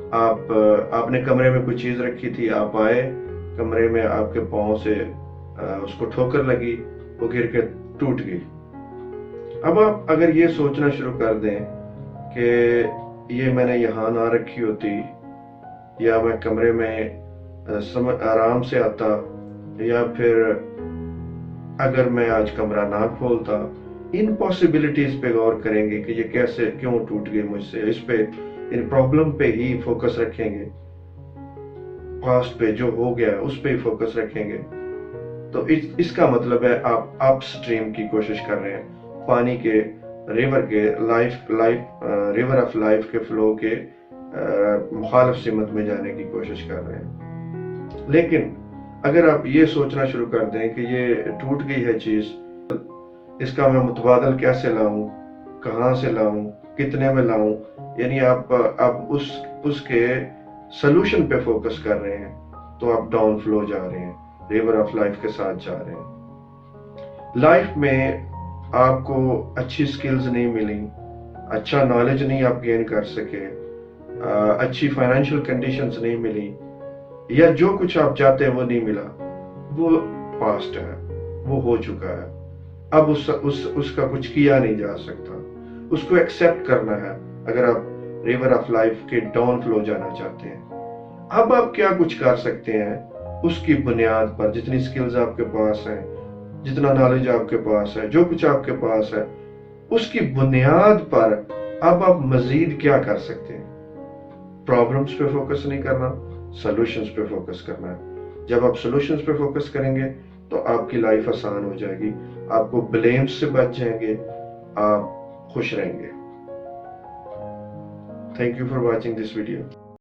आपने कमरे में कोई चीज रखी थी, आप आए कमरे में, आपके पाँव से उसको ठोकर लगी, वो गिर के टूट गई। अब आप अगर ये सोचना शुरू कर दें कि ये मैंने यहाँ ना रखी होती, या मैं कमरे में आराम से आता, या फिर अगर मैं आज कमरा ना खोलता, इन पॉसिबिलिटीज पे गौर करेंगे कि ये कैसे क्यों टूट गई मुझसे, इस पे, इन प्रॉब्लम पे ही फोकस रखेंगे, पास्ट पे जो हो गया उस पे ही फोकस रखेंगे, तो इसका मतलब है आप अप स्ट्रीम की कोशिश कर रहे हैं, पानी के, रिवर के, रिवर ऑफ लाइफ के फ्लो के मुखालिफ सिमत में जाने की कोशिश कर रहे हैं। लेकिन अगर आप ये सोचना शुरू कर दें कि ये टूट गई है चीज, इसका मैं मुतबादल कैसे लाऊं, कहाँ से लाऊं, कितने में लाऊं, यानी आप उसके सोल्यूशन पे फोकस कर रहे हैं, तो आप डाउन फ्लो जा रहे हैं, रिवर ऑफ लाइफ के साथ जा रहे हैं। लाइफ में आपको अच्छी स्किल्स नहीं मिली, अच्छा नॉलेज नहीं आप गेन कर सके, अच्छी फाइनेंशियल कंडीशंस नहीं मिली, या जो कुछ आप चाहते हैं वो नहीं मिला, वो पास्ट है, वो हो चुका है। अब उसका कुछ किया नहीं जा सकता, उसको एक्सेप्ट करना है अगर आप रिवर ऑफ लाइफ के डाउन फ्लो जाना चाहते हैं। अब आप क्या कुछ कर सकते हैं, उसकी बुनियाद पर, जितनी स्किल्स आपके पास हैं, जितना नॉलेज आपके पास है, जो कुछ आपके पास है, उसकी बुनियाद पर अब आप मजीद क्या कर सकते हैं। प्रॉब्लम्स पे फोकस नहीं करना, सॉल्यूशंस पे फोकस करना है। जब आप सॉल्यूशंस पे फोकस करेंगे तो आपकी लाइफ आसान हो जाएगी, आपको ब्लेम्स से बच जाएंगे, आप खुश रहेंगे। Thank you for watching this video.